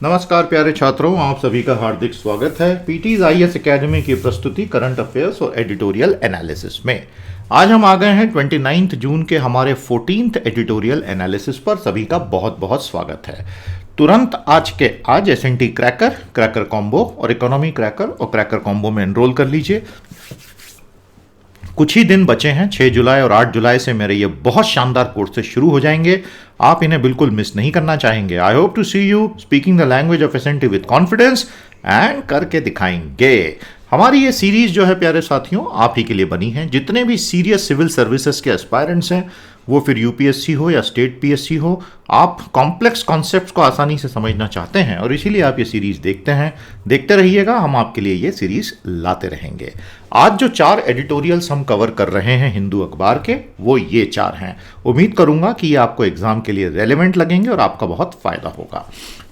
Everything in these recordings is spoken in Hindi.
नमस्कार प्यारे छात्रों, आप सभी का हार्दिक स्वागत है पीटीज आईएएस एकेडमी की प्रस्तुति करंट अफेयर्स और एडिटोरियल एनालिसिस में। आज हम आ गए हैं 29 जून के हमारे 14th एडिटोरियल एनालिसिस पर। सभी का बहुत बहुत स्वागत है। तुरंत आज एसएनटी क्रैकर कॉम्बो और इकोनॉमी क्रैकर और क्रैकर कॉम्बो में एनरोल कर लीजिए। कुछ ही दिन बचे हैं, 6 जुलाई और 8 जुलाई से मेरे ये बहुत शानदार कोर्सेज शुरू हो जाएंगे। आप इन्हें बिल्कुल मिस नहीं करना चाहेंगे। I hope to see you speaking the language of SNT with confidence and करके दिखाएंगे। हमारी ये सीरीज जो है प्यारे साथियों, आप ही के लिए बनी है। जितने भी सीरियस सिविल सर्विसेज के एस्पायरेंट्स हैं, वो फिर यूपीएससी हो या स्टेट पीएससी हो, आप कॉम्प्लेक्स कॉन्सेप्ट्स को आसानी से समझना चाहते हैं और इसीलिए आप ये सीरीज देखते हैं। देखते रहिएगा, हम आपके लिए ये सीरीज लाते रहेंगे। आज जो 4 एडिटोरियल्स हम कवर कर रहे हैं हिंदू अखबार के, वो ये 4 हैं। उम्मीद करूंगा कि ये आपको एग्जाम के लिए रेलेवेंट लगेंगे और आपका बहुत फायदा होगा।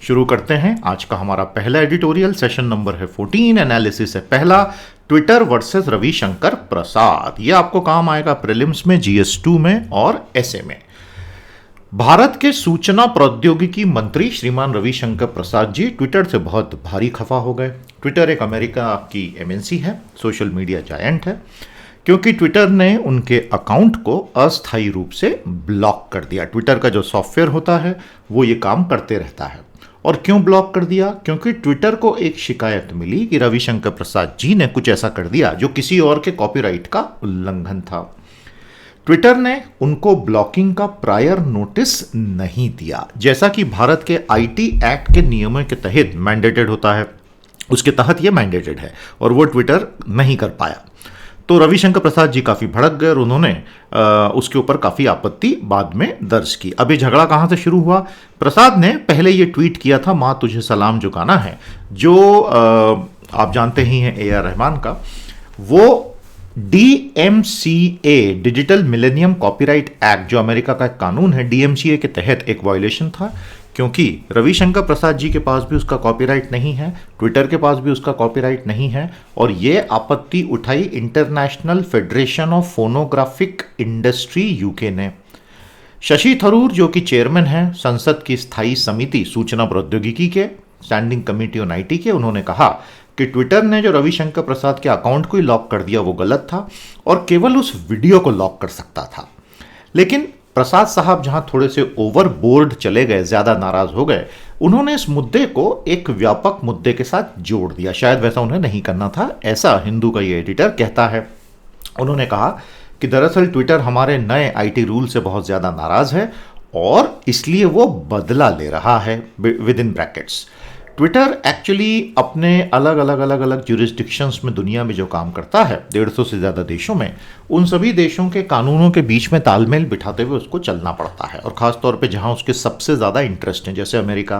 शुरू करते हैं। आज का हमारा पहला एडिटोरियल, सेशन नंबर है 14, एनालिसिस है पहला, ट्विटर वर्सेस रविशंकर प्रसाद। ये आपको काम आएगा प्रीलिम्स में, जीएस2 में और एसए में। भारत के सूचना प्रौद्योगिकी मंत्री श्रीमान रविशंकर प्रसाद जी ट्विटर से बहुत भारी खफा हो गए। ट्विटर एक अमेरिका की एमएनसी है, सोशल मीडिया जायंट है, क्योंकि ट्विटर ने उनके अकाउंट को अस्थायी रूप से ब्लॉक कर दिया। ट्विटर का जो सॉफ्टवेयर होता है वो ये काम करते रहता है। और क्यों ब्लॉक कर दिया? क्योंकि ट्विटर को एक शिकायत मिली कि रविशंकर प्रसाद जी ने कुछ ऐसा कर दिया जो किसी और के कॉपीराइट का उल्लंघन था। ट्विटर ने उनको ब्लॉकिंग का प्रायर नोटिस नहीं दिया, जैसा कि भारत के आईटी एक्ट के नियमों के तहत मैंडेटेड होता है। उसके तहत ये मैंडेटेड है और वो ट्विटर नहीं कर पाया। तो रविशंकर प्रसाद जी काफ़ी भड़क गए और उन्होंने उसके ऊपर काफ़ी आपत्ति बाद में दर्ज की। अब ये झगड़ा कहाँ से शुरू हुआ? प्रसाद ने पहले ये ट्वीट किया था, माँ तुझे सलाम जो गाना है, जो आप जानते ही हैं AR रहमान का, वो DMCA digital millennium copyright act, जो अमेरिका का एक कानून है, DMCA के तहत एक वायलेशन था। क्योंकि रविशंकर प्रसाद जी के पास भी उसका कॉपीराइट नहीं है, ट्विटर के पास भी उसका कॉपीराइट नहीं है, और ये आपत्ति उठाई international federation of phonographic industry UK ने। शशि थरूर जो कि चेयरमैन हैं संसद की स्थायी समिति सूचना प्रौद्योगिकी के, स्टैंडिंग कमेटी ऑन आईटी के, उन्होंने कहा कि ट्विटर ने जो रविशंकर प्रसाद के अकाउंट को ही लॉक कर दिया वो गलत था और केवल उस वीडियो को लॉक कर सकता था। लेकिन प्रसाद साहब जहां थोड़े से ओवरबोर्ड चले गए, ज्यादा नाराज हो गए, उन्होंने इस मुद्दे को एक व्यापक मुद्दे के साथ जोड़ दिया। शायद वैसा उन्हें नहीं करना था, ऐसा हिंदू का ये एडिटर कहता है। उन्होंने कहा कि दरअसल ट्विटर हमारे नए आईटी रूल से बहुत ज्यादा नाराज है और इसलिए वो बदला ले रहा है, with in brackets. Twitter actually अपने अलग अलग ज्यूरिस्डिक्शंस में दुनिया में जो काम करता है, 150 से ज़्यादा देशों में, उन सभी देशों के कानूनों के बीच में तालमेल बिठाते हुए उसको चलना पड़ता है, और ख़ास तौर पे जहां उसके सबसे ज़्यादा इंटरेस्ट हैं, जैसे अमेरिका।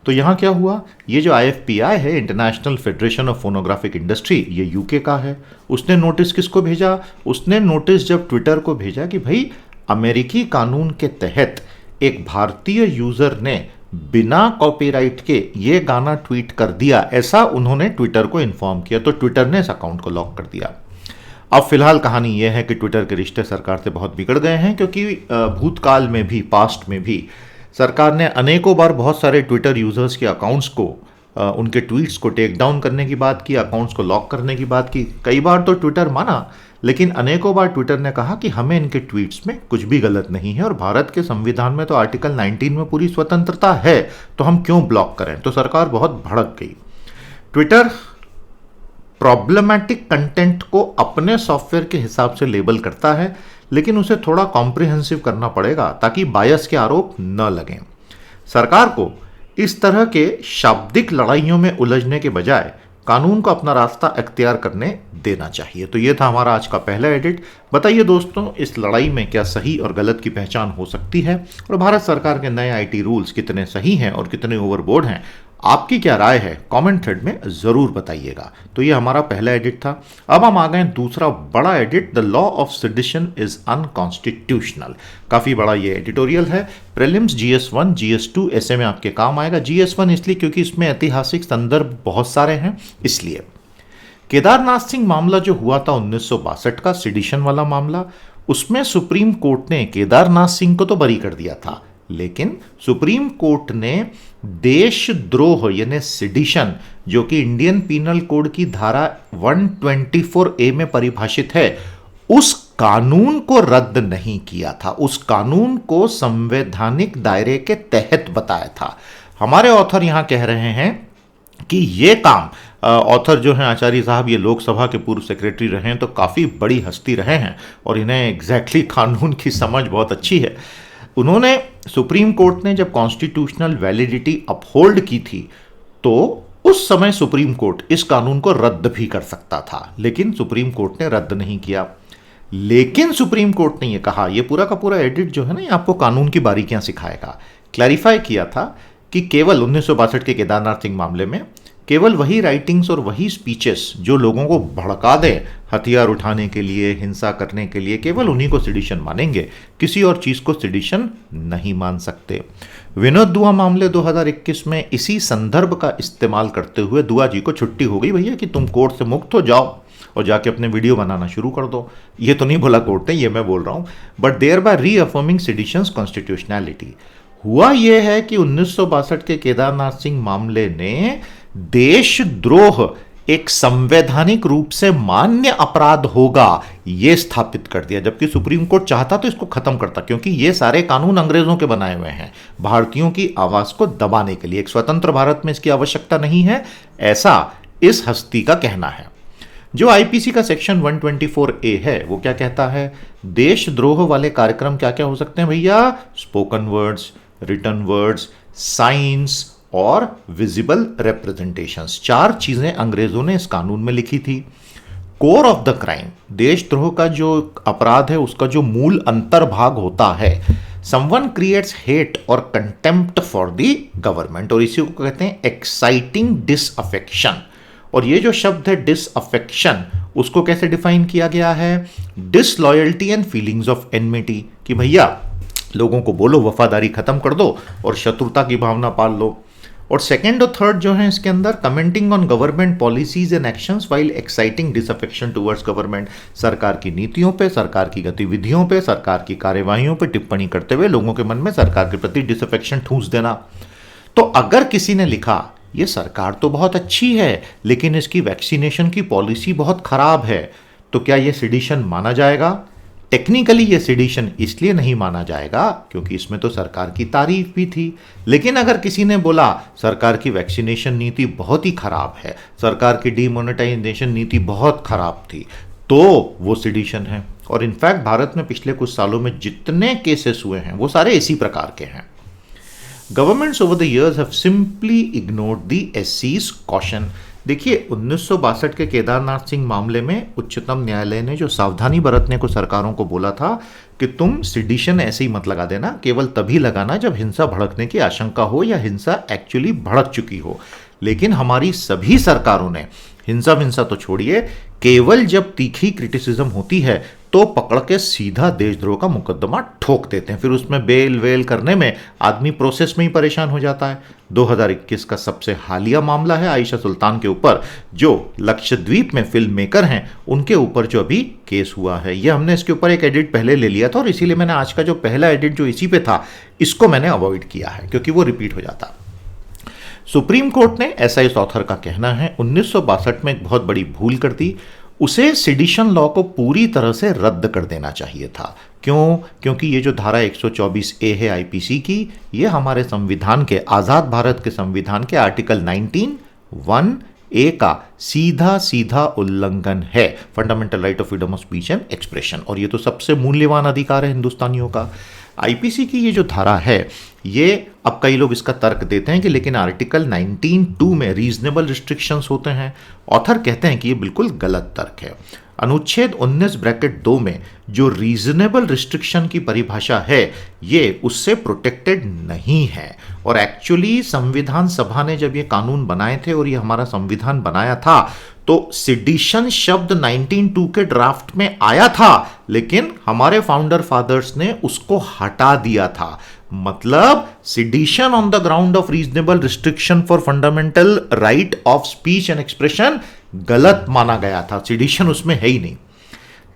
तो यहाँ क्या हुआ, ये जो IFPI है, international federation of phonographic industry, ये यूके का है। उसने नोटिस किसको भेजा? उसने नोटिस जब ट्विटर को भेजा कि भाई अमेरिकी कानून के तहत एक भारतीय यूज़र ने बिना कॉपीराइट के ये गाना ट्वीट कर दिया, ऐसा उन्होंने ट्विटर को इन्फॉर्म किया, तो ट्विटर ने इस अकाउंट को लॉक कर दिया। अब फिलहाल कहानी यह है कि ट्विटर के रिश्ते सरकार से बहुत बिगड़ गए हैं, क्योंकि भूतकाल में भी, पास्ट में भी सरकार ने अनेकों बार बहुत सारे ट्विटर यूजर्स के अकाउंट्स को, उनके ट्वीट्स को टेक डाउन करने की बात की, अकाउंट्स को लॉक करने की बात की। कई बार तो ट्विटर माना, लेकिन अनेकों बार ट्विटर ने कहा कि हमें इनके ट्वीट्स में कुछ भी गलत नहीं है और भारत के संविधान में तो आर्टिकल 19 में पूरी स्वतंत्रता है, तो हम क्यों ब्लॉक करें। तो सरकार बहुत भड़क गई। ट्विटर प्रॉब्लमैटिक कंटेंट को अपने सॉफ्टवेयर के हिसाब से लेबल करता है, लेकिन उसे थोड़ा कॉम्प्रिहेंसिव करना पड़ेगा ताकि बायस के आरोप न लगें। सरकार को इस तरह के शाब्दिक लड़ाइयों में उलझने के बजाय कानून को अपना रास्ता अख्तियार करने देना चाहिए। तो ये था हमारा आज का पहला एडिट। बताइए दोस्तों, इस लड़ाई में क्या सही और गलत की पहचान हो सकती है, और भारत सरकार के नए आईटी रूल्स कितने सही हैं और कितने ओवरबोर्ड हैं? आपकी क्या राय है? कमेंट थ्रेड में जरूर बताइएगा। तो ये हमारा पहला एडिट था। अब हम आ गए दूसरा बड़ा edit, the law of sedition is unconstitutional. काफी बड़ा ये एडिटोरियल है। प्रीलिम्स, GS1, GS2, ऐसे में आपके काम आएगा। GS1 इसलिए क्योंकि इसमें ऐतिहासिक संदर्भ बहुत सारे हैं, इसलिए। केदारनाथ सिंह मामला जो हुआ था 1962 का सेडिशन वाला मामला, उसमें सुप्रीम कोर्ट ने केदारनाथ सिंह को तो बरी कर दिया था, लेकिन सुप्रीम कोर्ट ने देशद्रोह यानी सिडिशन, जो कि इंडियन पीनल कोड की धारा 124A में परिभाषित है, उस कानून को रद्द नहीं किया था। उस कानून को संवैधानिक दायरे के तहत बताया था। हमारे ऑथर यहां कह रहे हैं कि ये काम, ऑथर जो हैं आचार्य साहब, ये लोकसभा के पूर्व सेक्रेटरी रहे हैं, तो काफ़ी बड़ी हस्ती रहे हैं और इन्हें एग्जैक्टली कानून की समझ बहुत अच्छी है। उन्होंने, सुप्रीम कोर्ट ने जब कॉन्स्टिट्यूशनल वैलिडिटी अपहोल्ड की थी, तो उस समय सुप्रीम कोर्ट इस कानून को रद्द भी कर सकता था, लेकिन सुप्रीम कोर्ट ने रद्द नहीं किया। लेकिन सुप्रीम कोर्ट ने ये कहा, ये पूरा का पूरा एडिट जो है ना, ये आपको कानून की बारीकियां सिखाएगा, क्लैरिफाई किया था कि केवल 1962 के केदारनाथ सिंह मामले में केवल वही राइटिंग्स और वही स्पीचेस जो लोगों को भड़का दें हथियार उठाने के लिए, हिंसा करने के लिए, केवल उन्हीं को सिडिशन मानेंगे, किसी और चीज को सिडिशन नहीं मान सकते। विनोद दुआ मामले 2021 में इसी संदर्भ का इस्तेमाल करते हुए दुआ जी को छुट्टी हो गई, भैया कि तुम कोर्ट से मुक्त हो जाओ और जाके अपने वीडियो बनाना शुरू कर दो। ये तो नहीं बोला कोर्ट ने, ये मैं बोल रहा हूं, बट देयर बाय रीअफर्मिंग सिडिशंस कॉन्स्टिट्यूशनैलिटी। हुआ यह है कि 1962 के केदारनाथ सिंह मामले ने देशद्रोह एक संवैधानिक रूप से मान्य अपराध होगा यह स्थापित कर दिया, जबकि सुप्रीम कोर्ट चाहता तो इसको खत्म करता, क्योंकि ये सारे कानून अंग्रेजों के बनाए हुए हैं भारतीयों की आवाज को दबाने के लिए। एक स्वतंत्र भारत में इसकी आवश्यकता नहीं है, ऐसा इस हस्ती का कहना है। जो आईपीसी का सेक्शन 124A है, वो क्या कहता है? देशद्रोह वाले कार्यक्रम क्या क्या हो सकते हैं भैया? Spoken words, written words, science और विजिबल रिप्रेजेंटेशंस। 4 चीजें अंग्रेजों ने इस कानून में लिखी थी। कोर ऑफ द क्राइम, देशद्रोह का जो अपराध है उसका जो मूल अंतर्भाग होता है, समवन क्रिएट्स हेट और कंटेम्प्ट फॉर द गवर्नमेंट, और इसी को कहते हैं एक्साइटिंग डिसअफेक्शन। और ये जो शब्द है डिसअफेक्शन, उसको कैसे डिफाइन किया गया है? Disloyalty and feelings of enmity, कि भैया लोगों को बोलो वफादारी खत्म कर दो और शत्रुता की भावना पाल लो। और सेकेंड और थर्ड जो है इसके अंदर, commenting on government policies and actions while exciting disaffection towards government, सरकार की नीतियों पे, सरकार की गतिविधियों पे, सरकार की कार्यवाहियों पे टिप्पणी करते हुए लोगों के मन में सरकार के प्रति डिसअफेक्शन ठूंस देना। तो अगर किसी ने लिखा ये सरकार तो बहुत अच्छी है लेकिन इसकी वैक्सीनेशन की पॉलिसी बहुत खराब है, तो क्या यह सिडिशन माना जाएगा? टेक्निकली ये सिडिशन इसलिए नहीं माना जाएगा क्योंकि इसमें तो सरकार की तारीफ भी थी। लेकिन अगर किसी ने बोला सरकार की वैक्सीनेशन नीति बहुत ही खराब है, सरकार की डीमोनेटाइजेशन नीति बहुत खराब थी, तो वो सिडिशन है। और इनफैक्ट भारत में पिछले कुछ सालों में जितने केसेस हुए हैं वो सारे इसी प्रकार के हैं। Governments over the years have simply ignored the एससीज कॉशन। देखिए 1962 के केदारनाथ सिंह मामले में उच्चतम न्यायालय ने जो सावधानी बरतने को सरकारों को बोला था कि तुम सिडिशन ऐसे ही मत लगा देना, केवल तभी लगाना जब हिंसा भड़कने की आशंका हो या हिंसा एक्चुअली भड़क चुकी हो। लेकिन हमारी सभी सरकारों ने हिंसा तो छोड़िए, केवल जब तीखी क्रिटिसिज्म होती है तो पकड़ के सीधा देशद्रोह का मुकदमा ठोक देते हैं। फिर उसमें बेल वेल करने में आदमी प्रोसेस में ही परेशान हो जाता है। 2021 का सबसे हालिया मामला है आयशा सुल्तान के ऊपर, जो लक्षद्वीप में फिल्म मेकर हैं, उनके ऊपर जो अभी केस हुआ है। ये हमने इसके ऊपर एक एडिट पहले ले लिया था और इसीलिए मैंने आज का जो पहला एडिट जो इसी पे था, इसको मैंने अवॉइड किया है क्योंकि वो रिपीट हो जाता। सुप्रीम कोर्ट ने, ऐसा इस ऑथर का कहना है, 1962 में एक बहुत बड़ी भूल कर दी। उसे सिडिशन लॉ को पूरी तरह से रद्द कर देना चाहिए था। क्यों? क्योंकि ये जो धारा 124A है आईपीसी की, ये हमारे संविधान के, आजाद भारत के संविधान के आर्टिकल 19(1)(a) का सीधा उल्लंघन है। Fundamental right of freedom of speech and expression, और ये तो सबसे मूल्यवान अधिकार है हिंदुस्तानियों का। आईपीसी की ये जो धारा है, ये अब कई लोग इसका तर्क देते हैं कि लेकिन आर्टिकल 19(2) में रीजनेबल रिस्ट्रिक्शंस होते हैं। ऑथर कहते हैं कि ये बिल्कुल गलत तर्क है। अनुच्छेद 19(2) में जो रीजनेबल रिस्ट्रिक्शन की परिभाषा है, ये उससे प्रोटेक्टेड नहीं है। और एक्चुअली संविधान सभा ने जब ये कानून बनाए थे और ये हमारा संविधान बनाया था, तो सिडिशन शब्द 19(2) के ड्राफ्ट में आया था, लेकिन हमारे फाउंडर फादर्स ने उसको हटा दिया था। मतलब sedition on the ground of reasonable restriction for fundamental right of speech and expression गलत माना गया था, सिडिशन उसमें है ही नहीं।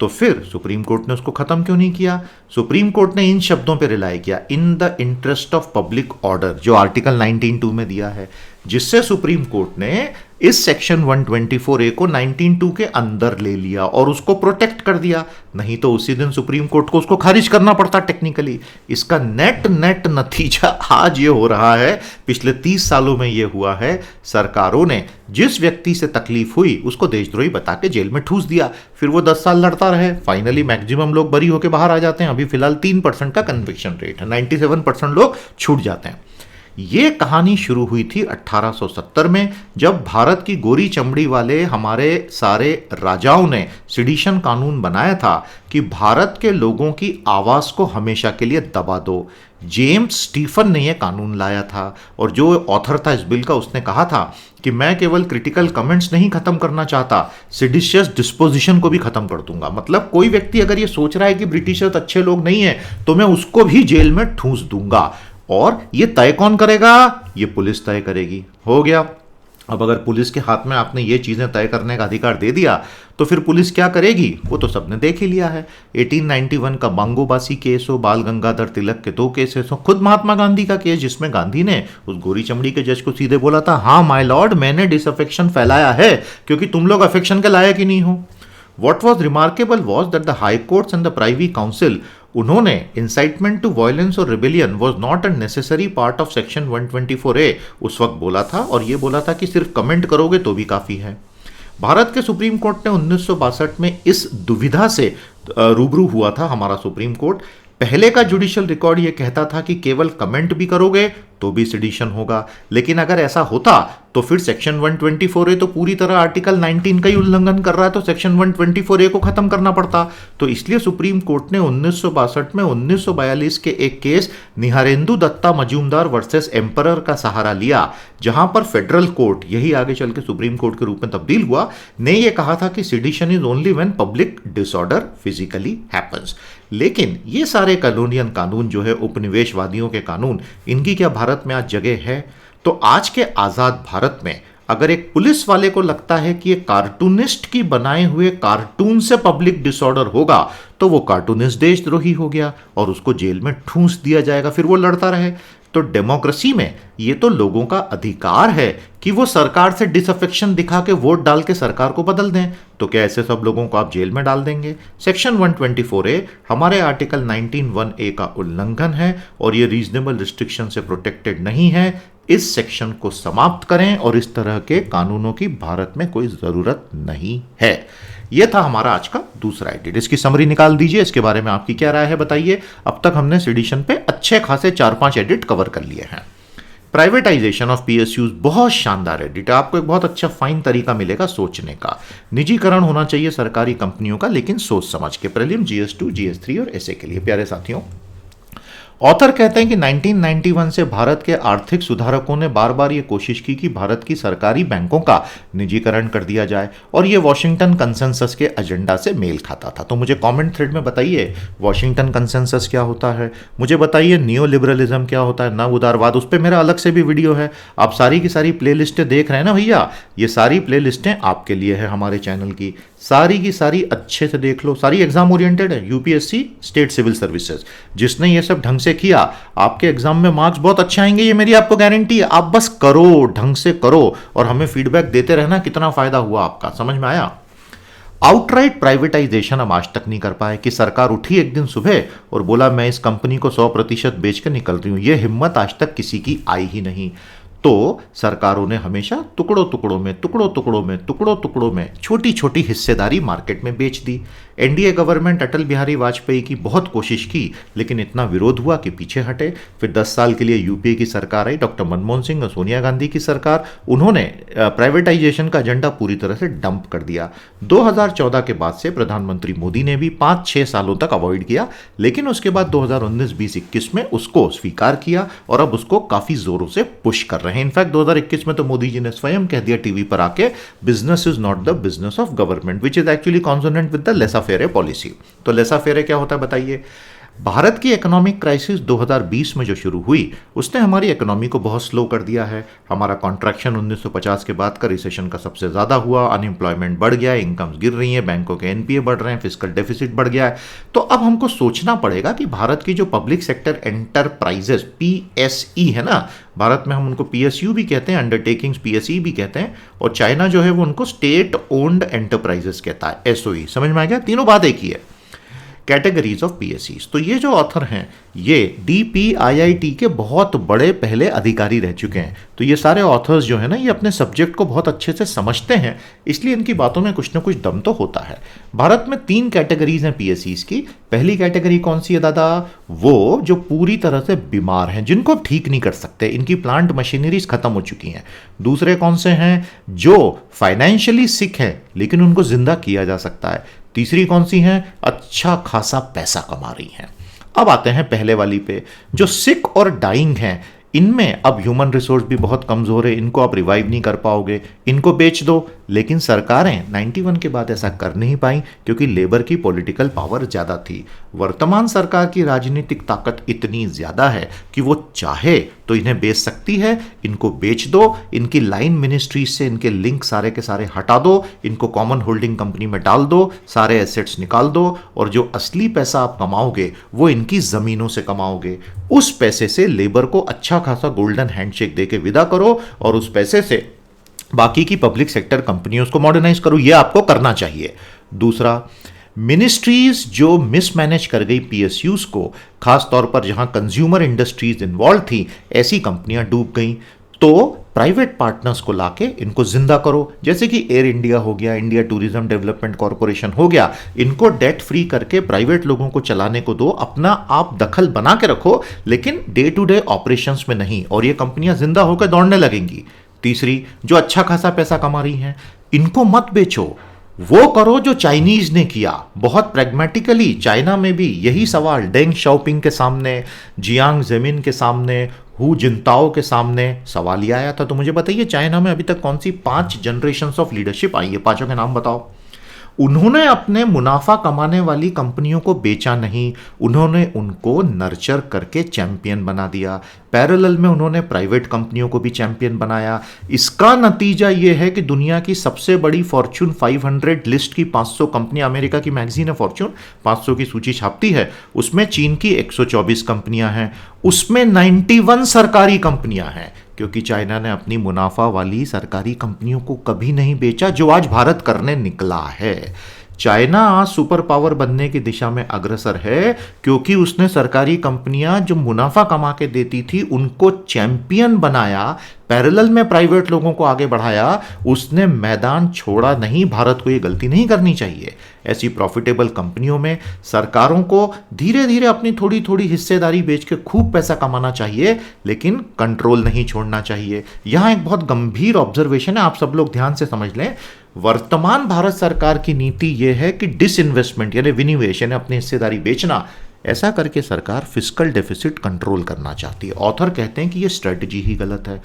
तो फिर सुप्रीम कोर्ट ने उसको खत्म क्यों नहीं किया? सुप्रीम कोर्ट ने इन शब्दों पे रिलाई किया, in the interest of public order, जो आर्टिकल 19(2) में दिया है, जिससे सुप्रीम कोर्ट ने इस सेक्शन 124A को 19(2) के अंदर ले लिया और उसको प्रोटेक्ट कर दिया। नहीं तो उसी दिन सुप्रीम कोर्ट को उसको खारिज करना पड़ता टेक्निकली। इसका नेट नतीजा आज ये हो रहा है, पिछले 30 सालों में ये हुआ है, सरकारों ने जिस व्यक्ति से तकलीफ हुई उसको देशद्रोही बता के जेल में ठूस दिया, फिर वो 10 साल लड़ता रहे, फाइनली मैक्सिमम लोग बरी होकर बाहर आ जाते हैं। अभी फिलहाल 3% का कन्विक्शन रेट है, 97% लोग छूट जाते हैं। ये कहानी शुरू हुई थी 1870 में, जब भारत की गोरी चमड़ी वाले हमारे सारे राजाओं ने सिडिशन कानून बनाया था कि भारत के लोगों की आवाज को हमेशा के लिए दबा दो। जेम्स स्टीफन ने यह कानून लाया था, और जो ऑथर था इस बिल का, उसने कहा था कि मैं केवल क्रिटिकल कमेंट्स नहीं खत्म करना चाहता, सिडिशियस डिस्पोजिशन को भी खत्म कर दूंगा। मतलब कोई व्यक्ति अगर ये सोच रहा है कि ब्रिटिशर्स अच्छे लोग नहीं है तो मैं उसको भी जेल में ठूस दूंगा। और ये तय कौन करेगा? ये पुलिस तय करेगी। हो गया। अब अगर पुलिस के हाथ में आपने ये चीजें तय करने का अधिकार दे दिया तो फिर पुलिस क्या करेगी? वो तो सबने देख ही लिया है। 1891 का बांगोबासी केस हो, बाल गंगाधर तिलक के 2 केसेस हो, खुद महात्मा गांधी का केस जिसमें गांधी ने उस गोरी चमड़ी के जज को सीधे बोला था, हाँ माय लॉर्ड, मैंने डिसअफेक्शन फैलाया है क्योंकि तुम लोग अफेक्शन के लायक ही नहीं हो। What was remarkable was that the High Courts and the Privy Council, उन्होंने incitement to violence और rebellion was not a necessary part of section 124A उस वक्त बोला था, और ये बोला था कि सिर्फ कमेंट करोगे तो भी काफी है। भारत के सुप्रीम कोर्ट ने 1962 में इस दुविधा से रूबरू हुआ था। हमारा सुप्रीम कोर्ट पहले का जुडिशियल रिकॉर्ड ये कहता था कि केवल कमेंट भी करोगे तो भी सिडिशन होगा, लेकिन अगर ऐसा होता तो फिर सेक्शन 124A तो पूरी तरह आर्टिकल 19 का ही उल्लंघन कर रहा है, तो सेक्शन 124A को खत्म करना पड़ता। तो इसलिए सुप्रीम कोर्ट ने 1962 में 1942 के एक case Niharendu Dutta Majumdar versus emperor का सहारा लिया, जहां पर फेडरल कोर्ट, यही आगे चल के सुप्रीम कोर्ट के रूप में तब्दील हुआ, ने यह कहा था कि sedition is only when public disorder physically happens. लेकिन ये सारे कॉलोनियल कानून जो है, उपनिवेशवादियों के कानून, इनकी क्या भारत में आज जगह है? तो आज के आजाद भारत में अगर एक पुलिस वाले को लगता है कि ये कार्टूनिस्ट की बनाए हुए कार्टून से पब्लिक डिसऑर्डर होगा तो वो कार्टूनिस्ट देशद्रोही हो गया और उसको जेल में ठूंस दिया जाएगा, फिर वो लड़ता रहे। तो डेमोक्रेसी में ये तो लोगों का अधिकार है कि वो सरकार से डिसअफेक्शन दिखा के वोट डाल के सरकार को बदल दें। तो क्या ऐसे सब लोगों को आप जेल में डाल देंगे? सेक्शन 124A हमारे आर्टिकल 19(1)A का उल्लंघन है और ये रीजनेबल रिस्ट्रिक्शन से प्रोटेक्टेड नहीं है। इस सेक्शन को समाप्त करें और इस तरह के कानूनों की भारत में कोई जरूरत नहीं है। यह था हमारा आज का दूसरा एडिट। इसकी समरी निकाल दीजिए, इसके बारे में आपकी क्या राय है बताइए। अब तक हमने सिडिशन पे अच्छे खासे 4-5 एडिट कवर कर लिए हैं। प्राइवेटाइजेशन ऑफ पीएसयूज बहुत शानदार एडिट है, आपको एक बहुत अच्छा फाइन तरीका मिलेगा सोचने का। निजीकरण होना चाहिए सरकारी कंपनियों का, लेकिन सोच समझ के। प्रीलिम, GS2, GS3 और ऐसे के लिए। प्यारे साथियों, ऑथर कहते हैं कि 1991 से भारत के आर्थिक सुधारकों ने बार बार ये कोशिश की कि भारत की सरकारी बैंकों का निजीकरण कर दिया जाए, और ये वॉशिंगटन कंसेंसस के एजेंडा से मेल खाता था। तो मुझे कमेंट थ्रेड में बताइए वॉशिंगटन कंसेंसस क्या होता है, मुझे बताइए नियो लिबरलिज्म क्या होता है, नव उदारवाद, उस पर मेरा अलग से भी वीडियो है। आप सारी की सारी प्ले लिस्टें देख रहे हैं ना भैया, ये सारी प्ले लिस्टें आपके लिए है हमारे चैनल की, सारी की सारी अच्छे से देख लो। सारी एग्जाम ओरिएंटेड है, यूपीएससी, स्टेट सिविल सर्विसेज। जिसने ये सब ढंग से किया आपके एग्जाम में मार्क्स बहुत अच्छे आएंगे, ये मेरी आपको गारंटी है। आप बस करो, ढंग से करो और हमें फीडबैक देते रहना कितना फायदा हुआ आपका। समझ में आया? आउटराइट प्राइवेटाइजेशन हम आज तक नहीं कर पाए कि सरकार उठी एक दिन सुबह और बोला मैं इस कंपनी को 100% बेच कर निकल रही हूं। यह हिम्मत आज तक किसी की आई ही नहीं। तो सरकारों ने हमेशा टुकड़ों टुकड़ों में छोटी छोटी हिस्सेदारी मार्केट में बेच दी। एनडीए गवर्नमेंट अटल बिहारी वाजपेयी की बहुत कोशिश की, लेकिन इतना विरोध हुआ कि पीछे हटे। फिर 10 साल के लिए यूपीए की सरकार आई, डॉक्टर मनमोहन सिंह और सोनिया गांधी की सरकार, उन्होंने प्राइवेटाइजेशन का एजेंडा पूरी तरह से डंप कर दिया। 2014 के बाद से प्रधानमंत्री मोदी ने भी 5-6 सालों तक अवॉइड किया, लेकिन उसके बाद 2019, 20, 21 में उसको स्वीकार किया और अब उसको काफी जोरों से पुश कर रहे हैं। इनफैक्ट 2021 में तो मोदी जी ने स्वयं कह दिया टीवी पर आके, business is not the business of government, which is actually consonant with the laissez faire policy. तो लेसा फेरे क्या होता है बताइए? भारत की इकोनॉमिक क्राइसिस 2020 में जो शुरू हुई उसने हमारी इकोनॉमी को बहुत स्लो कर दिया है। हमारा कॉन्ट्रैक्शन 1950 के बाद का रिसेशन का सबसे ज़्यादा हुआ, अनएम्प्लॉयमेंट बढ़ गया है, इनकम्स गिर रही हैं, बैंकों के एनपीए बढ़ रहे हैं, फिस्कल डेफिसिट बढ़ गया है। तो अब हमको सोचना पड़ेगा कि भारत की जो पब्लिक सेक्टर एंटरप्राइजेस पीएसई है ना, भारत में हम उनको पीएसयू भी कहते हैं, अंडरटेकिंग्स पीएसई भी कहते हैं, और चाइना जो है वो उनको स्टेट ओन्ड एंटरप्राइजेस कहता है, एसओई। समझ में आ गया? तीनों बात एक ही है। Categories of PSEs. तो ये जो ऑथर हैं ये डीपीआईआईटी के बहुत बड़े पहले अधिकारी रह चुके हैं। तो ये सारे ऑथर्स जो है ना, ये अपने सब्जेक्ट को बहुत अच्छे से समझते हैं, इसलिए इनकी बातों में कुछ ना कुछ दम तो होता है। भारत में 3 कैटेगरीज हैं पीएसईज की। पहली कैटेगरी कौन सी है दादा? वो जो पूरी तरह से बीमार हैं, जिनको ठीक नहीं कर सकते, इनकी प्लांट मशीनरीज खत्म हो चुकी हैं। दूसरे कौन से हैं? जो फाइनेंशियली सिक है लेकिन उनको जिंदा किया जा सकता है। तीसरी कौन सी हैं? अच्छा खासा पैसा कमा रही हैं। अब आते हैं पहले वाली पे, जो सिक और डाइंग हैं। इनमें अब ह्यूमन रिसोर्स भी बहुत कमजोर है, इनको आप रिवाइव नहीं कर पाओगे, इनको बेच दो। लेकिन सरकारें 91 के बाद ऐसा कर नहीं पाई क्योंकि लेबर की पॉलिटिकल पावर ज्यादा थी। वर्तमान सरकार की राजनीतिक ताकत इतनी ज्यादा है कि वो चाहे तो इन्हें बेच सकती है। इनको बेच दो, इनकी लाइन मिनिस्ट्रीज से इनके लिंक सारे के सारे हटा दो, इनको कॉमन होल्डिंग कंपनी में डाल दो, सारे एसेट्स निकाल दो, और जो असली पैसा आप कमाओगे वो इनकी जमीनों से कमाओगे। उस पैसे से लेबर को अच्छा खासा गोल्डन हैंडशेक देके विदा करो, और उस पैसे से बाकी की पब्लिक सेक्टर कंपनियों को मॉडर्नाइज करो। ये आपको करना चाहिए। दूसरा, मिनिस्ट्रीज जो मिसमैनेज कर गई पीएसयूज को, खास तौर पर जहां कंज्यूमर इंडस्ट्रीज इन्वॉल्व थी, ऐसी कंपनियां डूब गई, तो प्राइवेट पार्टनर्स को लाके इनको जिंदा करो। जैसे कि एयर इंडिया हो गया, इंडिया टूरिज्म डेवलपमेंट कॉरपोरेशन हो गया, इनको डेट फ्री करके प्राइवेट लोगों को चलाने को दो। अपना आप दखल बना के रखो, लेकिन डे टू डे ऑपरेशंस में नहीं, और ये कंपनियां जिंदा होकर दौड़ने लगेंगी। तीसरी, जो अच्छा खासा पैसा कमा रही हैं, इनको मत बेचो, वो करो जो चाइनीज ने किया। बहुत प्रैग्मेटिकली चाइना में भी यही सवाल डेंग शाओपिंग के सामने, जियांग जेमिन के सामने, हु जिनताओ के सामने सवाल ये आया था। तो मुझे बताइए, चाइना में अभी तक कौन सी 5 जनरेशंस ऑफ लीडरशिप आई है? 5 के नाम बताओ। उन्होंने अपने मुनाफा कमाने वाली कंपनियों को बेचा नहीं, उन्होंने उनको नर्चर करके चैंपियन बना दिया। पैरेलल में उन्होंने प्राइवेट कंपनियों को भी चैंपियन बनाया। इसका नतीजा यह है कि दुनिया की सबसे बड़ी फॉर्च्यून 500 लिस्ट की 500 कंपनियां, अमेरिका की मैगजीन है फॉर्च्यून 500 की सूची छापती है, उसमें चीन की 124 कंपनियां हैं, उसमें 91 सरकारी कंपनियां हैं, क्योंकि चाइना ने अपनी मुनाफा वाली सरकारी कंपनियों को कभी नहीं बेचा, जो आज भारत करने निकला है। चाइना आज सुपर पावर बनने की दिशा में अग्रसर है, क्योंकि उसने सरकारी कंपनियां जो मुनाफा कमा के देती थी उनको चैंपियन बनाया, पैरेलल में प्राइवेट लोगों को आगे बढ़ाया, उसने मैदान छोड़ा नहीं। भारत को यह गलती नहीं करनी चाहिए। ऐसी प्रॉफिटेबल कंपनियों में सरकारों को धीरे धीरे अपनी थोड़ी थोड़ी हिस्सेदारी बेच के खूब पैसा कमाना चाहिए, लेकिन कंट्रोल नहीं छोड़ना चाहिए। यहां एक बहुत गंभीर ऑब्जर्वेशन है, आप सब लोग ध्यान से समझ लें। वर्तमान भारत सरकार की नीति यह है कि डिसइन्वेस्टमेंट यानी विनिवेश यानी अपनी हिस्सेदारी बेचना, ऐसा करके सरकार फिस्कल डेफिसिट कंट्रोल करना चाहती है। ऑथर कहते हैं कि यह स्ट्रेटजी ही गलत है।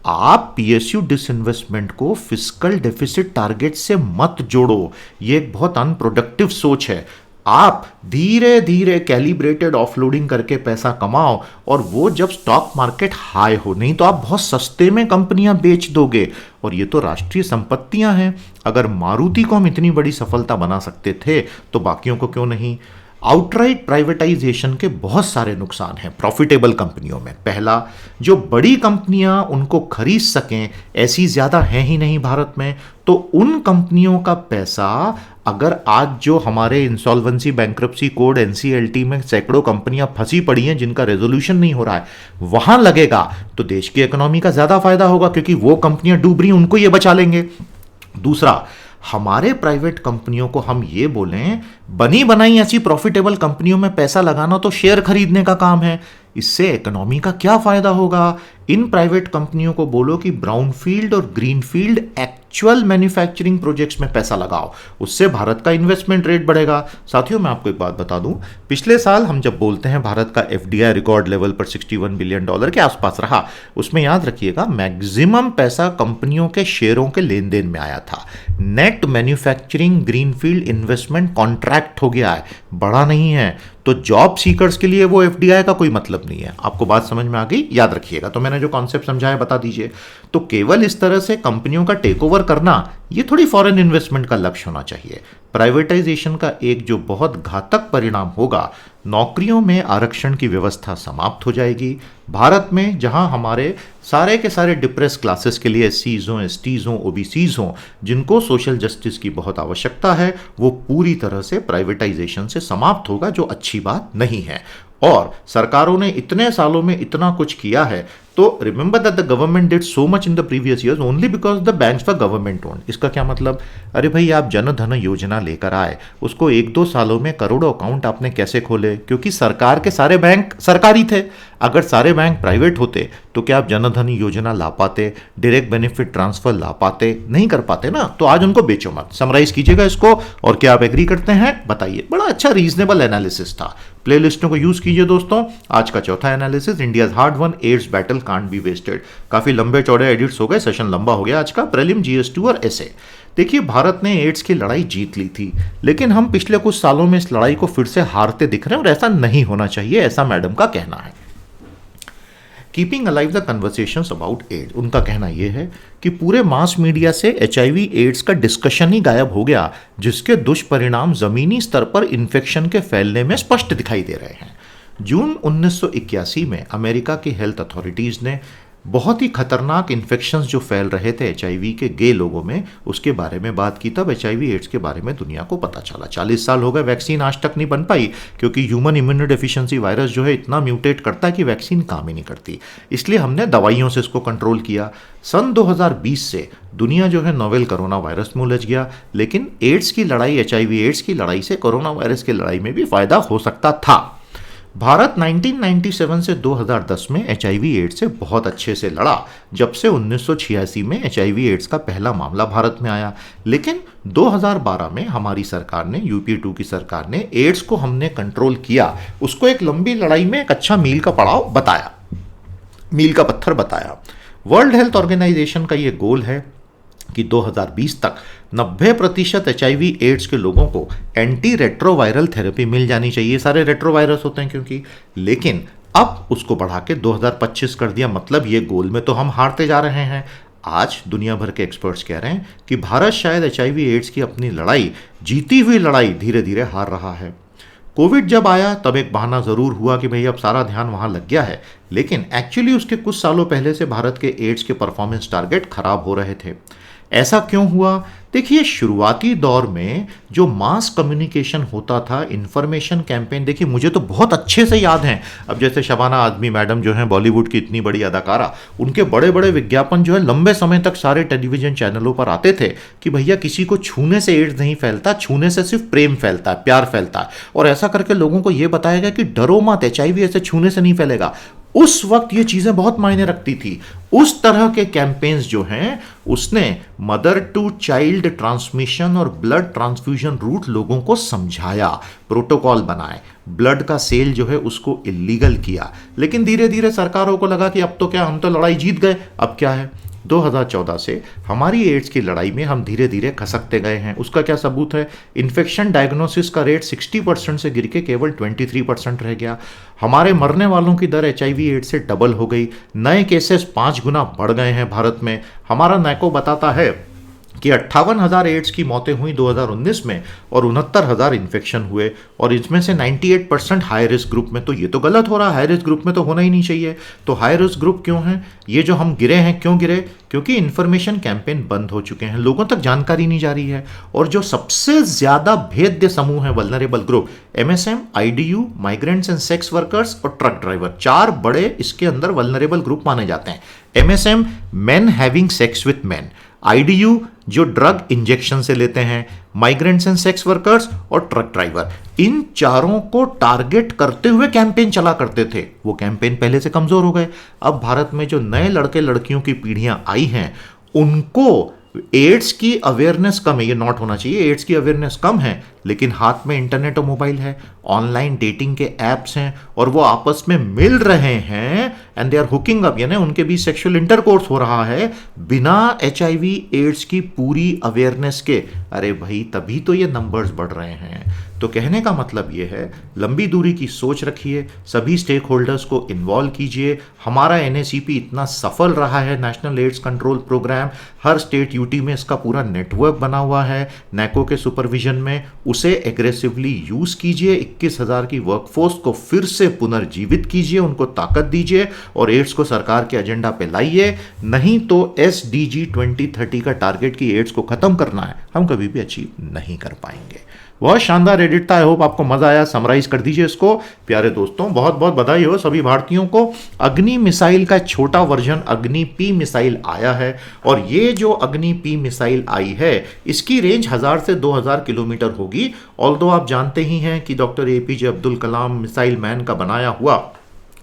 आप पीएसयू डिसइन्वेस्टमेंट को फिस्कल डेफिसिट टारगेट से मत जोड़ो, यह एक बहुत अनप्रोडक्टिव सोच है। आप धीरे धीरे कैलिब्रेटेड ऑफलोडिंग करके पैसा कमाओ, और वो जब स्टॉक मार्केट हाई हो, नहीं तो आप बहुत सस्ते में कंपनियां बेच दोगे, और ये तो राष्ट्रीय संपत्तियां हैं। अगर मारुति को हम इतनी बड़ी सफलता बना सकते थे तो बाकियों को क्यों नहीं? आउटराइट प्राइवेटाइजेशन के बहुत सारे नुकसान हैं प्रॉफिटेबल कंपनियों में। पहला, जो बड़ी कंपनियां उनको खरीद सकें ऐसी ज्यादा हैं ही नहीं भारत में, तो उन कंपनियों का पैसा अगर आज जो हमारे इंसॉल्वेंसी बैंक्रप्सी कोड एनसीएलटी में सैकड़ों कंपनियां फंसी पड़ी हैं जिनका रेजोल्यूशन नहीं हो रहा है, वहां लगेगा तो देश की इकोनॉमी का ज्यादा फायदा होगा, क्योंकि वो कंपनियां डूब रही हैं, उनको ये बचा लेंगे। दूसरा, हमारे प्राइवेट कंपनियों को हम ये बोलें, बनी बनाई ऐसी प्रॉफिटेबल कंपनियों में पैसा लगाना तो शेयर खरीदने का काम है, इससे इकोनॉमी का क्या फायदा होगा? इन प्राइवेट कंपनियों को बोलो कि ब्राउनफील्ड और ग्रीनफील्ड एक्चुअल मैन्युफैक्चरिंग प्रोजेक्ट्स में पैसा लगाओ, उससे भारत का इन्वेस्टमेंट रेट बढ़ेगा। साथियों, मैं आपको एक बात बता दूं, पिछले साल हम जब बोलते हैं भारत का एफडीआई रिकॉर्ड लेवल पर $61 बिलियन के आसपास रहा, उसमें याद रखिएगा मैक्सिमम पैसा कंपनियों के शेयरों के लेन देन में आया था। Net manufacturing greenfield investment contract हो गया है, बढ़ा नहीं है। तो जॉब सीकर्स के लिए वो एफडीआई का कोई मतलब नहीं है। आपको बात समझ में आ गई? याद रखिएगा। तो मैंने जो कॉन्सेप्ट समझाया बता दीजिए। तो केवल इस तरह से कंपनियों का टेक ओवर करना, ये थोड़ी फॉरेन इन्वेस्टमेंट का लक्ष्य होना चाहिए। प्राइवेटाइजेशन का एक जो बहुत घातक परिणाम होगा, नौकरियों में आरक्षण की व्यवस्था समाप्त हो जाएगी। भारत में जहां हमारे सारे के सारे डिप्रेस क्लासेस के लिए एससीज हों, एसटीज हों, ओबीसीज हों, जिनको सोशल जस्टिस की बहुत आवश्यकता है, वो पूरी तरह से प्राइवेटाइजेशन से समाप्त होगा, जो अच्छी बात नहीं है। और सरकारों ने इतने सालों में इतना कुछ किया है, तो remember that the government did so much in the previous years only because the banks were government owned. इसका क्या मतलब? अरे भाई, आप जन धन योजना लेकर आए, उसको 1-2 सालों में करोड़ों अकाउंट आपने कैसे खोले? क्योंकि सरकार के सारे बैंक सरकारी थे। अगर सारे बैंक प्राइवेट होते तो क्या आप जन धन योजना ला पाते? डायरेक्ट बेनिफिट ट्रांसफर ला पाते? नहीं कर पाते ना। तो आज उनको बेचो मत। समराइज कीजिएगा इसको, और क्या आप एग्री करते हैं बताइए। बड़ा अच्छा रीजनेबल एनालिसिस था। प्लेलिस्टों को यूज कीजिए दोस्तों। आज का चौथा analysis, India's hard won AIDS battle can't be wasted. काफी लंबे चौड़े एडिट्स हो गए, सेशन लंबा हो गया आज का। प्रीलिम, जीएस2 और एसए। देखिए, भारत ने एड्स की लड़ाई जीत ली थी, लेकिन हम पिछले कुछ सालों में इस लड़ाई को फिर से हारते दिख रहे हैं, और ऐसा नहीं होना चाहिए, ऐसा मैडम का कहना है। Keeping alive the conversations about AIDS, उनका कहना यह है कि पूरे मास मीडिया से एचआईवी एड्स का डिस्कशन ही गायब हो गया, जिसके दुष्परिणाम जमीनी स्तर पर इन्फेक्शन के फैलने में स्पष्ट दिखाई दे रहे हैं। जून 1981 में अमेरिका की हेल्थ अथॉरिटीज ने बहुत ही खतरनाक इन्फेक्शंस जो फैल रहे थे एचआईवी के गे लोगों में, उसके बारे में बात की। तब एचआईवी एड्स के बारे में दुनिया को पता चला। 40 साल हो गए, वैक्सीन आज तक नहीं बन पाई, क्योंकि ह्यूमन इम्यूनो डेफिशिएंसी वायरस जो है इतना म्यूटेट करता है कि वैक्सीन काम ही नहीं करती। इसलिए हमने दवाइयों से इसको कंट्रोल किया। सन 2020 से दुनिया जो है नोवेल कोरोना वायरस में उलझ गया, लेकिन एड्स की लड़ाई, एचआईवी एड्स की लड़ाई से कोरोना वायरस की लड़ाई में भी फायदा हो सकता था। भारत 1997 से 2010 में एचआईवी एड्स से बहुत अच्छे से लड़ा, जब से 1986 में एचआईवी एड्स का पहला मामला भारत में आया। लेकिन 2012 में हमारी सरकार ने, यूपीए 2 की सरकार ने, एड्स को हमने कंट्रोल किया, उसको एक लंबी लड़ाई में एक अच्छा मील का पड़ाव बताया, मील का पत्थर बताया। वर्ल्ड हेल्थ ऑर्गेनाइजेशन का ये गोल है कि 2020 तक 90% एचआईवी एड्स के लोगों को एंटी रेट्रोवायरल थेरेपी मिल जानी चाहिए। सारे रेट्रोवायरस होते हैं क्योंकि, लेकिन अब उसको बढ़ा के 2025 कर दिया। मतलब ये गोल में तो हम हारते जा रहे हैं। आज दुनिया भर के एक्सपर्ट्स कह रहे हैं कि भारत शायद एचआईवी एड्स की अपनी लड़ाई, जीती हुई लड़ाई, धीरे धीरे हार रहा है। कोविड जब आया तब एक बहाना जरूर हुआ कि भाई अब सारा ध्यान वहां लग गया है, लेकिन एक्चुअली उसके कुछ सालों पहले से भारत के एड्स के परफॉर्मेंस टारगेट खराब हो रहे थे। ऐसा क्यों हुआ? देखिए, शुरुआती दौर में जो मास कम्युनिकेशन होता था, इंफॉर्मेशन कैंपेन, देखिए मुझे तो बहुत अच्छे से याद हैं। अब जैसे शबाना आजमी मैडम जो हैं, बॉलीवुड की इतनी बड़ी अदाकारा, उनके बड़े बड़े विज्ञापन जो है लंबे समय तक सारे टेलीविजन चैनलों पर आते थे कि भैया किसी को छूने से एड्स नहीं फैलता, छूने से सिर्फ प्रेम फैलता है, प्यार फैलता है। और ऐसा करके लोगों को यह बताया गया कि डरो मत, एचआईवी ऐसे छूने से नहीं फैलेगा। उस वक्त ये चीजें बहुत मायने रखती थी। उस तरह के कैंपेन्स जो हैं, उसने मदर टू चाइल्ड ट्रांसमिशन और ब्लड ट्रांसफ्यूजन रूट लोगों को समझाया, प्रोटोकॉल बनाए, ब्लड का सेल जो है उसको इलीगल किया। लेकिन धीरे धीरे सरकारों को लगा कि अब तो क्या, हम तो लड़ाई जीत गए, अब क्या है। 2014 से हमारी एड्स की लड़ाई में हम धीरे धीरे खसकते गए हैं। उसका क्या सबूत है? इन्फेक्शन डायग्नोसिस का रेट 60% से गिर के केवल 23% रह गया। हमारे मरने वालों की दर एचआईवी एड्स से डबल हो गई। नए केसेस 5 गुना बढ़ गए हैं भारत में। हमारा नैको बताता है कि 58,000 एड्स की मौतें हुई 2019 में और 69,000 इन्फेक्शन हुए, और इसमें से 98% हाई रिस्क ग्रुप में। तो ये तो गलत हो रहा है, हाई रिस्क ग्रुप में तो होना ही नहीं चाहिए। तो हाई रिस्क ग्रुप क्यों है? ये जो हम गिरे हैं, क्यों गिरे? क्योंकि इन्फॉर्मेशन कैंपेन बंद हो चुके हैं, लोगों तक जानकारी नहीं जा रही है। और जो सबसे ज्यादा भेद्य समूह है, vulnerable group, MSM, IDU, migrants and sex workers और ट्रक ड्राइवर, 4 बड़े इसके अंदर वल्नरेबल ग्रुप माने जाते हैं। MSM, men having sex with men. IDU, जो ड्रग इंजेक्शन से लेते हैं। माइग्रेंट्स एंड सेक्स वर्कर्स और ट्रक ड्राइवर, इन चारों को टारगेट करते हुए कैंपेन चला करते थे। वो कैंपेन पहले से कमजोर हो गए। अब भारत में जो नए लड़के लड़कियों की पीढ़ियां आई हैं, उनको एड्स की अवेयरनेस कम है। ये नॉट होना चाहिए, एड्स की अवेयरनेस कम है, लेकिन हाथ में इंटरनेट और मोबाइल है, ऑनलाइन डेटिंग के ऐप्स हैं, और वो आपस में मिल रहे हैं and they are hooking up, यानी उनके बीच सेक्सुअल इंटरकोर्स हो रहा है बिना HIV एड्स की पूरी अवेयरनेस के। अरे भाई, तभी तो ये नंबर्स बढ़ रहे हैं। तो कहने का मतलब ये है, लंबी दूरी की सोच रखिए, सभी स्टेक होल्डर्स को इन्वॉल्व कीजिए। हमारा NACP इतना सफल रहा है, नेशनल एड्स कंट्रोल प्रोग्राम, हर स्टेट UT में इसका पूरा नेटवर्क बना हुआ है NACO के सुपरविजन में। उसे एग्रेसिवली यूज कीजिए, 21,000 की वर्कफोर्स को फिर से पुनर्जीवित कीजिए, उनको ताकत दीजिए और एड्स को सरकार के एजेंडा पे लाइए। नहीं तो SDG 2030 का टारगेट की एड्स को खत्म करना है, हम कभी भी अचीव नहीं कर पाएंगे। बहुत शानदार एडिट था, आई होप आपको मजा आया। समराइज कर दीजिए इसको। प्यारे दोस्तों, बहुत बहुत बधाई हो सभी भारतीयों को। अग्नि मिसाइल का छोटा वर्जन अग्नि P मिसाइल आया है, और ये जो अग्नि P मिसाइल आई है इसकी रेंज 1000 से 2000 किलोमीटर होगी। ऑल्दो आप जानते ही हैं कि doctor APJ Abdul Kalam missile man का बनाया हुआ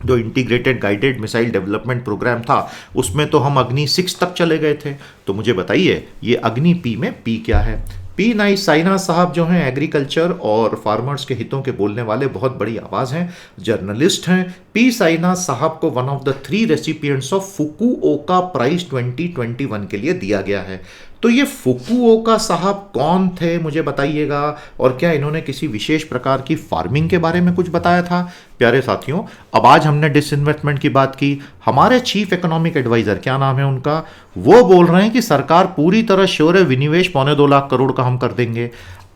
जो integrated guided missile development programme था, उसमें तो हम अग्नि 6 तक चले गए थे। तो मुझे बताइए, ये अग्नि P में P क्या है? P नाइस साइना साहब जो हैं एग्रीकल्चर और फार्मर्स के हितों के बोलने वाले बहुत बड़ी आवाज़ हैं, जर्नलिस्ट हैं। P साइना साहब को one of the 3 recipients of Fukuoka prize 2021 के लिए दिया गया है। तो ये फुकुओका साहब कौन थे, मुझे बताइएगा। और क्या इन्होंने किसी विशेष प्रकार की फार्मिंग के बारे में कुछ बताया था? प्यारे साथियों, अब आज हमने डिसइन्वेस्टमेंट की बात की। हमारे चीफ इकोनॉमिक एडवाइजर, क्या नाम है उनका, वो बोल रहे हैं कि सरकार पूरी तरह श्योर है, विनिवेश 2.25 लाख करोड़ का हम कर देंगे।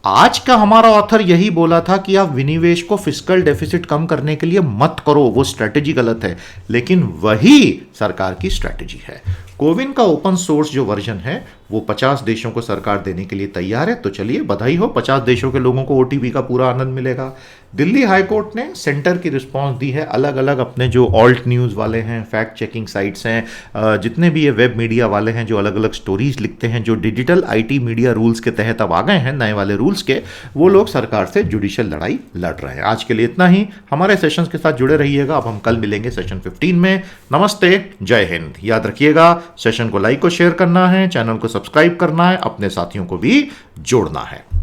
आज का हमारा ऑथर यही बोला था कि आप विनिवेश को फिस्कल डेफिसिट कम करने के लिए मत करो, वो स्ट्रेटेजी गलत है। लेकिन वही सरकार की स्ट्रेटेजी है। कोविन का ओपन सोर्स जो वर्जन है वो 50 देशों को सरकार देने के लिए तैयार है। तो चलिए बधाई हो, 50 देशों के लोगों को OTP का पूरा आनंद मिलेगा। दिल्ली हाई कोर्ट ने सेंटर की रिस्पांस दी है। अलग अलग अपने जो ऑल्ट न्यूज़ वाले हैं, फैक्ट चेकिंग साइट्स हैं, जितने भी ये वेब मीडिया वाले हैं जो अलग अलग स्टोरीज लिखते हैं, जो डिजिटल IT मीडिया रूल्स के तहत अब आ गए हैं, नए वाले रूल्स के, वो लोग सरकार से जुडिशियल लड़ाई लड़ रहे हैं। आज के लिए इतना ही। हमारे सेशंस के साथ जुड़े रहिएगा। अब हम कल मिलेंगे सेशन 15 में। नमस्ते, जय हिंद। याद रखिएगा, सेशन को लाइक और शेयर करना है, चैनल को सब्सक्राइब करना है, अपने साथियों को भी जोड़ना है।